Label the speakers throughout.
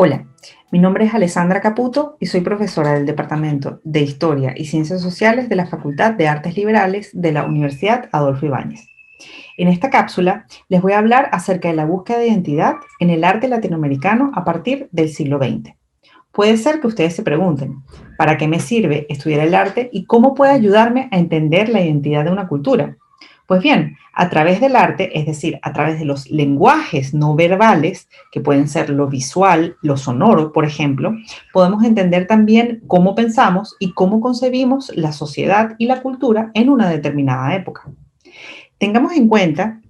Speaker 1: Hola, mi nombre es Alessandra Caputo y soy profesora del Departamento de Historia y Ciencias Sociales de la Facultad de Artes Liberales de la Universidad Adolfo Ibáñez. En esta cápsula les voy a hablar acerca de la búsqueda de identidad en el arte latinoamericano a partir del siglo XX. Puede ser que ustedes se pregunten, ¿para qué me sirve estudiar el arte y cómo puede ayudarme a entender la identidad de una cultura? Pues bien, a través del arte, es decir, a través de los lenguajes no verbales, que pueden ser lo visual, lo sonoro, por ejemplo, podemos entender también cómo pensamos y cómo concebimos la sociedad y la cultura en una determinada época. Tengamos en cuenta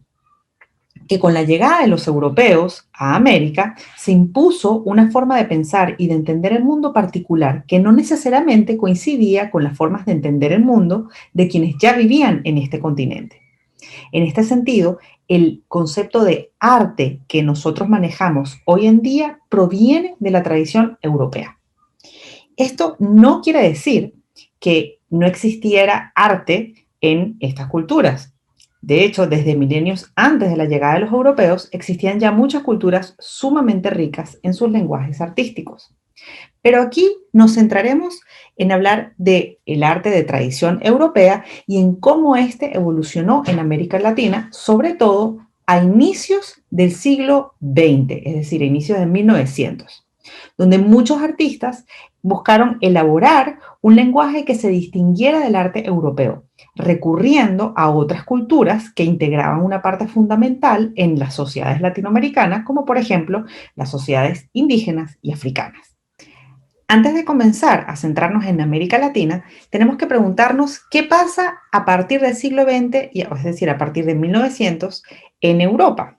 Speaker 1: que con la llegada de los europeos a América se impuso una forma de pensar y de entender el mundo particular que no necesariamente coincidía con las formas de entender el mundo de quienes ya vivían en este continente. En este sentido, el concepto de arte que nosotros manejamos hoy en día proviene de la tradición europea. Esto no quiere decir que no existiera arte en estas culturas. De hecho, desde milenios antes de la llegada de los europeos, existían ya muchas culturas sumamente ricas en sus lenguajes artísticos. Pero aquí nos centraremos en hablar del arte de tradición europea y en cómo éste evolucionó en América Latina, sobre todo a inicios del siglo XX, es decir, a inicios de 1900, donde muchos artistas buscaron elaborar un lenguaje que se distinguiera del arte europeo, recurriendo a otras culturas que integraban una parte fundamental en las sociedades latinoamericanas, como por ejemplo las sociedades indígenas y africanas. Antes de comenzar a centrarnos en América Latina, tenemos que preguntarnos qué pasa a partir del siglo XX, es decir, a partir de 1900, en Europa.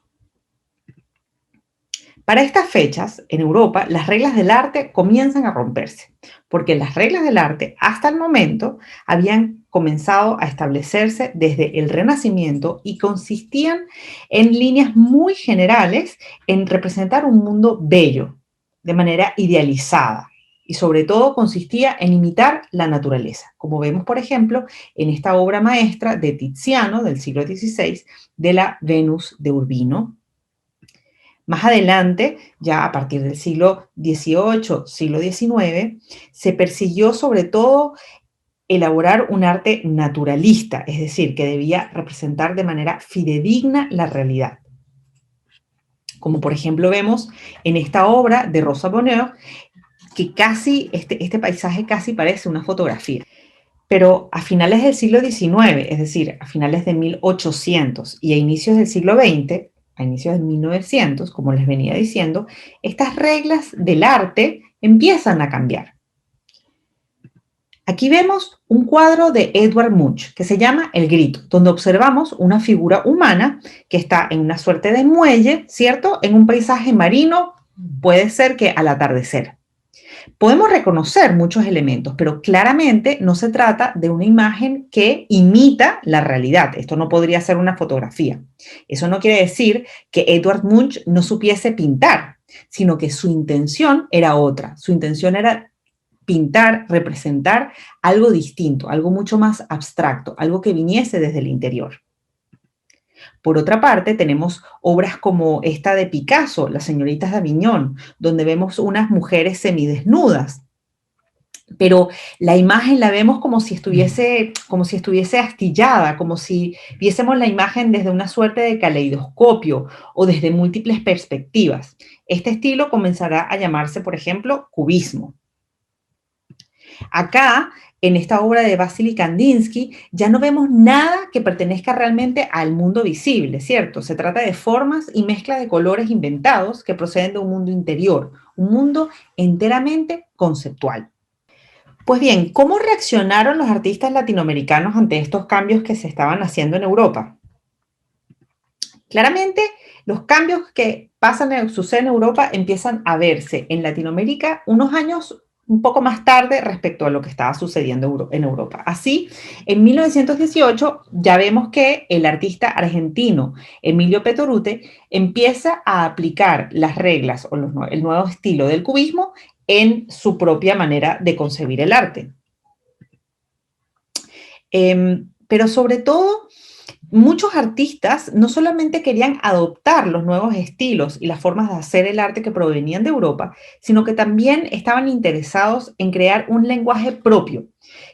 Speaker 1: Para estas fechas, en Europa, las reglas del arte comienzan a romperse, porque las reglas del arte hasta el momento habían comenzado a establecerse desde el Renacimiento y consistían en líneas muy generales en representar un mundo bello, de manera idealizada. Y sobre todo consistía en imitar la naturaleza, como vemos, por ejemplo, en esta obra maestra de Tiziano del siglo XVI, de la Venus de Urbino. Más adelante, ya a partir del siglo XVIII, siglo XIX, se persiguió sobre todo elaborar un arte naturalista, es decir, que debía representar de manera fidedigna la realidad. Como por ejemplo vemos en esta obra de Rosa Bonheur, que casi, este paisaje casi parece una fotografía. Pero a finales del siglo XIX, es decir, a finales de 1800 y a inicios del siglo XX, a inicios de 1900, como les venía diciendo, estas reglas del arte empiezan a cambiar. Aquí vemos un cuadro de Edvard Munch que se llama El Grito, donde observamos una figura humana que está en una suerte de muelle, ¿cierto? En un paisaje marino, puede ser que al atardecer. Podemos reconocer muchos elementos, pero claramente no se trata de una imagen que imita la realidad. Esto no podría ser una fotografía. Eso no quiere decir que Edvard Munch no supiese pintar, sino que su intención era otra. Su intención era pintar, representar algo distinto, algo mucho más abstracto, algo que viniese desde el interior. Por otra parte, tenemos obras como esta de Picasso, Las señoritas de Aviñón, donde vemos unas mujeres semidesnudas, pero la imagen la vemos como si estuviese astillada, como si viésemos la imagen desde una suerte de caleidoscopio o desde múltiples perspectivas. Este estilo comenzará a llamarse, por ejemplo, cubismo. Acá, en esta obra de Vasily Kandinsky, ya no vemos nada que pertenezca realmente al mundo visible, ¿cierto? Se trata de formas y mezcla de colores inventados que proceden de un mundo interior, un mundo enteramente conceptual. Pues bien, ¿cómo reaccionaron los artistas latinoamericanos ante estos cambios que se estaban haciendo en Europa? Claramente, los cambios que suceden en Europa empiezan a verse en Latinoamérica unos años un poco más tarde respecto a lo que estaba sucediendo en Europa. Así, en 1918 ya vemos que el artista argentino Emilio Petorute empieza a aplicar las reglas o el nuevo estilo del cubismo en su propia manera de concebir el arte. Pero sobre todo, muchos artistas no solamente querían adoptar los nuevos estilos y las formas de hacer el arte que provenían de Europa, sino que también estaban interesados en crear un lenguaje propio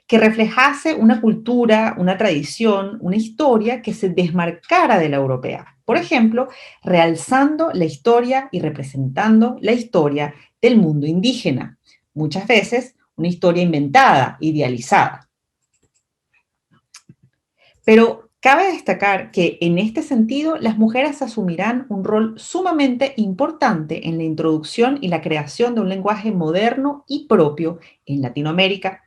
Speaker 1: que reflejase una cultura, una tradición, una historia que se desmarcara de la europea. Por ejemplo, realzando la historia y representando la historia del mundo indígena, muchas veces una historia inventada, idealizada. Pero cabe destacar que en este sentido las mujeres asumirán un rol sumamente importante en la introducción y la creación de un lenguaje moderno y propio en Latinoamérica.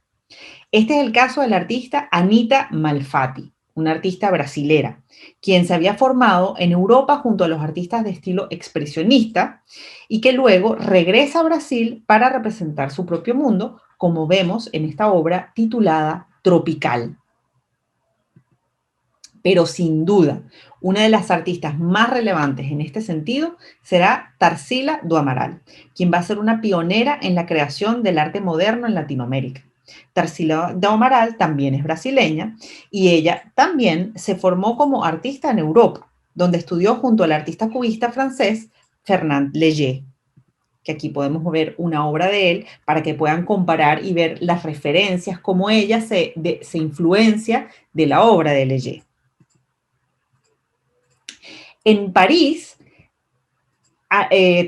Speaker 1: Este es el caso de la artista Anita Malfatti, una artista brasilera, quien se había formado en Europa junto a los artistas de estilo expresionista y que luego regresa a Brasil para representar su propio mundo, como vemos en esta obra titulada Tropical. Pero sin duda, una de las artistas más relevantes en este sentido será Tarsila do Amaral, quien va a ser una pionera en la creación del arte moderno en Latinoamérica. Tarsila do Amaral también es brasileña y ella también se formó como artista en Europa, donde estudió junto al artista cubista francés Fernand Léger, que aquí podemos ver una obra de él para que puedan comparar y ver las referencias, cómo ella se influencia de la obra de Léger. En París,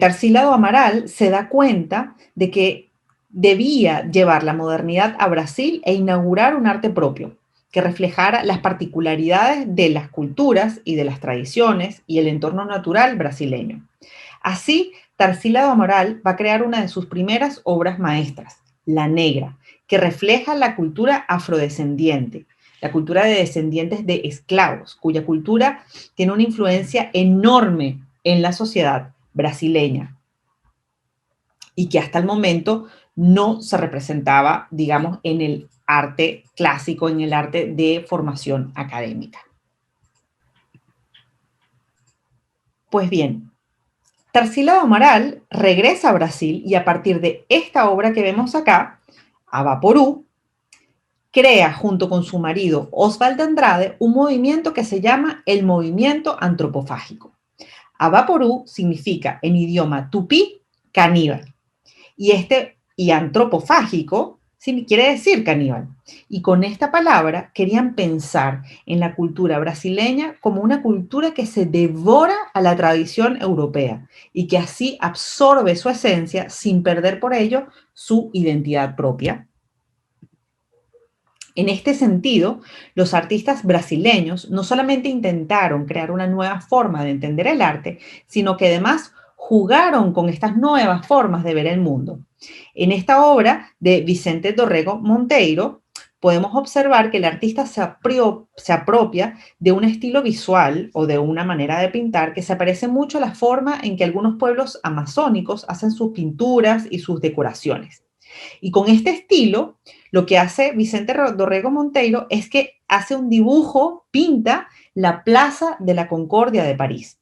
Speaker 1: Tarsila do Amaral se da cuenta de que debía llevar la modernidad a Brasil e inaugurar un arte propio que reflejara las particularidades de las culturas y de las tradiciones y el entorno natural brasileño. Así, Tarsila do Amaral va a crear una de sus primeras obras maestras, La Negra, que refleja la cultura afrodescendiente, la cultura de descendientes de esclavos, cuya cultura tiene una influencia enorme en la sociedad brasileña y que hasta el momento no se representaba, digamos, en el arte clásico, en el arte de formación académica. Pues bien, Tarsila do Amaral regresa a Brasil y a partir de esta obra que vemos acá, A Vaporú, crea junto con su marido Oswald Andrade un movimiento que se llama el movimiento antropofágico. Avaporú significa en idioma tupí caníbal y antropofágico quiere decir caníbal. Y con esta palabra querían pensar en la cultura brasileña como una cultura que se devora a la tradición europea y que así absorbe su esencia sin perder por ello su identidad propia. En este sentido, los artistas brasileños no solamente intentaron crear una nueva forma de entender el arte, sino que además jugaron con estas nuevas formas de ver el mundo. En esta obra de Vicente Dorrego Monteiro, podemos observar que el artista se apropia de un estilo visual o de una manera de pintar que se parece mucho a la forma en que algunos pueblos amazónicos hacen sus pinturas y sus decoraciones. Y con este estilo, lo que hace Vicente Dorrego Monteiro es que hace un dibujo, pinta la Plaza de la Concordia de París.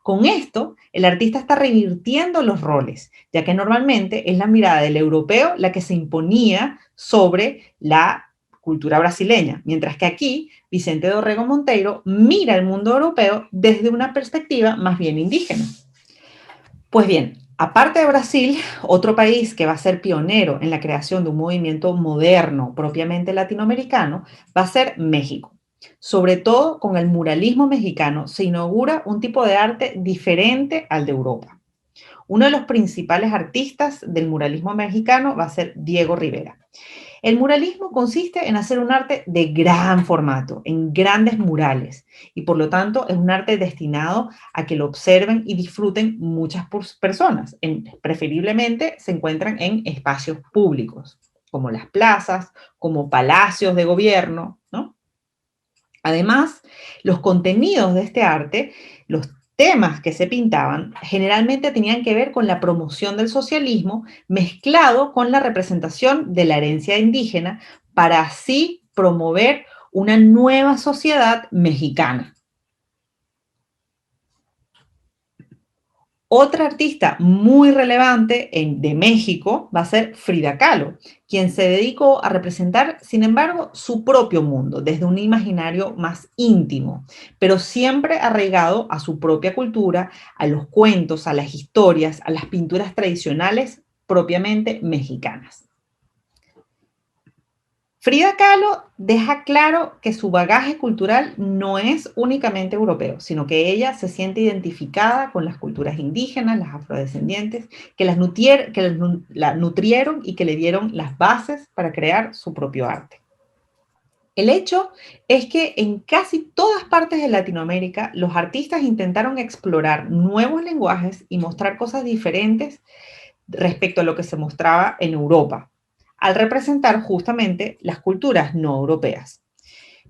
Speaker 1: Con esto, el artista está revirtiendo los roles, ya que normalmente es la mirada del europeo la que se imponía sobre la cultura brasileña, mientras que aquí Vicente Dorrego Monteiro mira el mundo europeo desde una perspectiva más bien indígena. Pues bien, aparte de Brasil, otro país que va a ser pionero en la creación de un movimiento moderno propiamente latinoamericano va a ser México. Sobre todo con el muralismo mexicano se inaugura un tipo de arte diferente al de Europa. Uno de los principales artistas del muralismo mexicano va a ser Diego Rivera. El muralismo consiste en hacer un arte de gran formato, en grandes murales, y por lo tanto es un arte destinado a que lo observen y disfruten muchas personas. Preferiblemente se encuentran en espacios públicos, como las plazas, como palacios de gobierno, ¿no? Además, los contenidos de este arte, los temas que se pintaban generalmente tenían que ver con la promoción del socialismo mezclado con la representación de la herencia indígena para así promover una nueva sociedad mexicana. Otra artista muy relevante de México va a ser Frida Kahlo, quien se dedicó a representar, sin embargo, su propio mundo desde un imaginario más íntimo, pero siempre arraigado a su propia cultura, a los cuentos, a las historias, a las pinturas tradicionales propiamente mexicanas. Frida Kahlo deja claro que su bagaje cultural no es únicamente europeo, sino que ella se siente identificada con las culturas indígenas, las afrodescendientes, la nutrieron y que le dieron las bases para crear su propio arte. El hecho es que en casi todas partes de Latinoamérica los artistas intentaron explorar nuevos lenguajes y mostrar cosas diferentes respecto a lo que se mostraba en Europa, al representar justamente las culturas no europeas.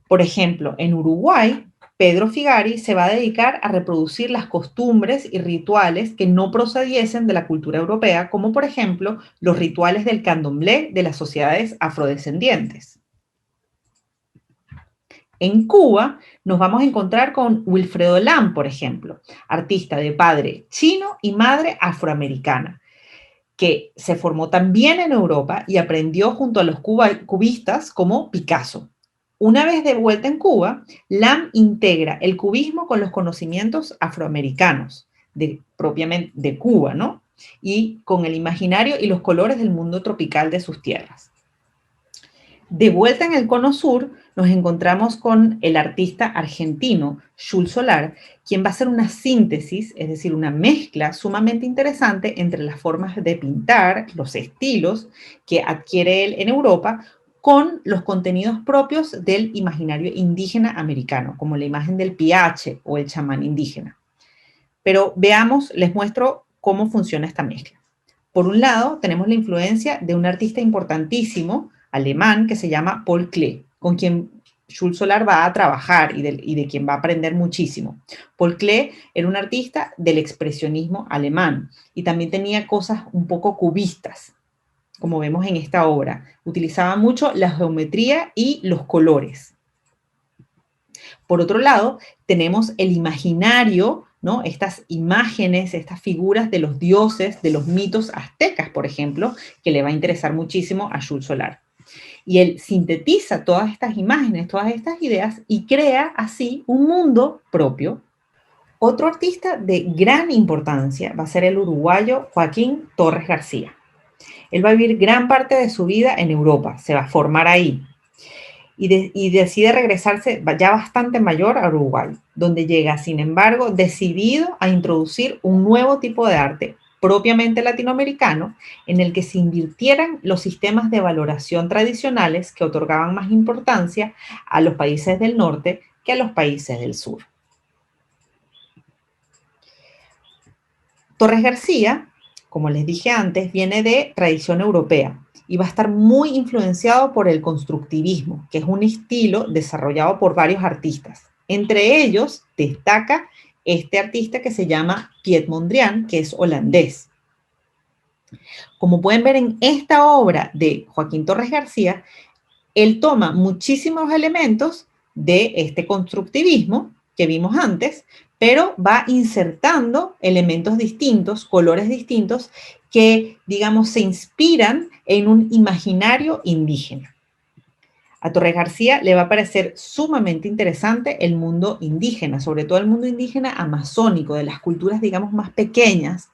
Speaker 1: Por ejemplo, en Uruguay, Pedro Figari se va a dedicar a reproducir las costumbres y rituales que no procediesen de la cultura europea, como por ejemplo los rituales del candomblé de las sociedades afrodescendientes. En Cuba nos vamos a encontrar con Wilfredo Lam, por ejemplo, artista de padre chino y madre afroamericana, que se formó también en Europa y aprendió junto a los cubistas como Picasso. Una vez de vuelta en Cuba, Lam integra el cubismo con los conocimientos afroamericanos, propiamente de Cuba, ¿no? Y con el imaginario y los colores del mundo tropical de sus tierras. De vuelta en el Cono Sur, nos encontramos con el artista argentino Jules Solar, quien va a hacer una síntesis, es decir, una mezcla sumamente interesante entre las formas de pintar, los estilos que adquiere él en Europa, con los contenidos propios del imaginario indígena americano, como la imagen del piache o el chamán indígena. Pero veamos, les muestro cómo funciona esta mezcla. Por un lado, tenemos la influencia de un artista importantísimo, alemán, que se llama Paul Klee, con quien Jules Solar va a trabajar y de quien va a aprender muchísimo. Paul Klee era un artista del expresionismo alemán y también tenía cosas un poco cubistas, como vemos en esta obra. Utilizaba mucho la geometría y los colores. Por otro lado, tenemos el imaginario, ¿no? Estas imágenes, estas figuras de los dioses, de los mitos aztecas, por ejemplo, que le va a interesar muchísimo a Jules Solar. Y él sintetiza todas estas imágenes, todas estas ideas y crea así un mundo propio. Otro artista de gran importancia va a ser el uruguayo Joaquín Torres García. Él va a vivir gran parte de su vida en Europa, se va a formar ahí, y decide regresarse ya bastante mayor a Uruguay, donde llega, sin embargo, decidido a introducir un nuevo tipo de arte propiamente latinoamericano, en el que se invirtieran los sistemas de valoración tradicionales que otorgaban más importancia a los países del norte que a los países del sur. Torres García, como les dije antes, viene de tradición europea y va a estar muy influenciado por el constructivismo, que es un estilo desarrollado por varios artistas. Entre ellos destaca este artista que se llama Piet Mondrian, que es holandés. Como pueden ver en esta obra de Joaquín Torres García, él toma muchísimos elementos de este constructivismo que vimos antes, pero va insertando elementos distintos, colores distintos, que, digamos, se inspiran en un imaginario indígena. A Torres García le va a parecer sumamente interesante el mundo indígena, sobre todo el mundo indígena amazónico, de las culturas, digamos, más pequeñas,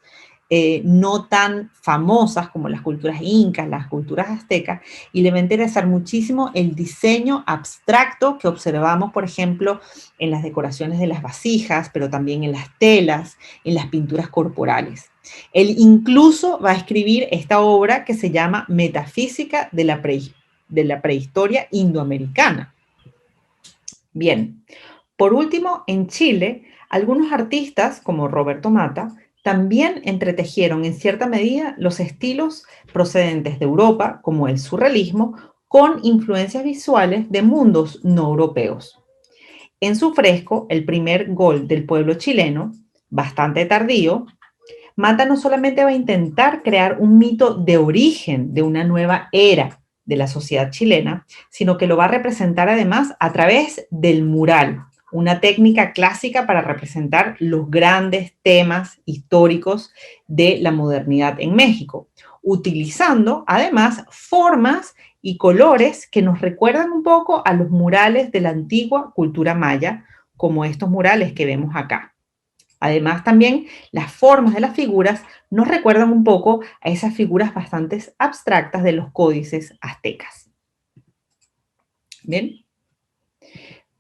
Speaker 1: no tan famosas como las culturas incas, las culturas aztecas, y le va a interesar muchísimo el diseño abstracto que observamos, por ejemplo, en las decoraciones de las vasijas, pero también en las telas, en las pinturas corporales. Él incluso va a escribir esta obra que se llama Metafísica de la prehistoria indoamericana. Bien, por último, en Chile, algunos artistas, como Roberto Mata, también entretejieron en cierta medida los estilos procedentes de Europa, como el surrealismo, con influencias visuales de mundos no europeos. En su fresco, El primer gol del pueblo chileno, bastante tardío, Mata no solamente va a intentar crear un mito de origen de una nueva era de la sociedad chilena, sino que lo va a representar además a través del mural, una técnica clásica para representar los grandes temas históricos de la modernidad en México, utilizando además formas y colores que nos recuerdan un poco a los murales de la antigua cultura maya, como estos murales que vemos acá. Además, también las formas de las figuras nos recuerdan un poco a esas figuras bastante abstractas de los códices aztecas. Bien,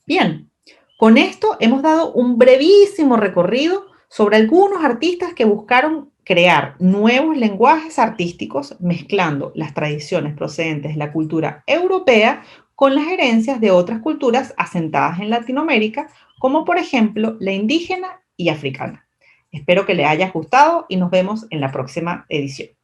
Speaker 1: bien. Con esto hemos dado un brevísimo recorrido sobre algunos artistas que buscaron crear nuevos lenguajes artísticos mezclando las tradiciones procedentes de la cultura europea con las herencias de otras culturas asentadas en Latinoamérica, como por ejemplo la indígena y africana. Espero que les haya gustado y nos vemos en la próxima edición.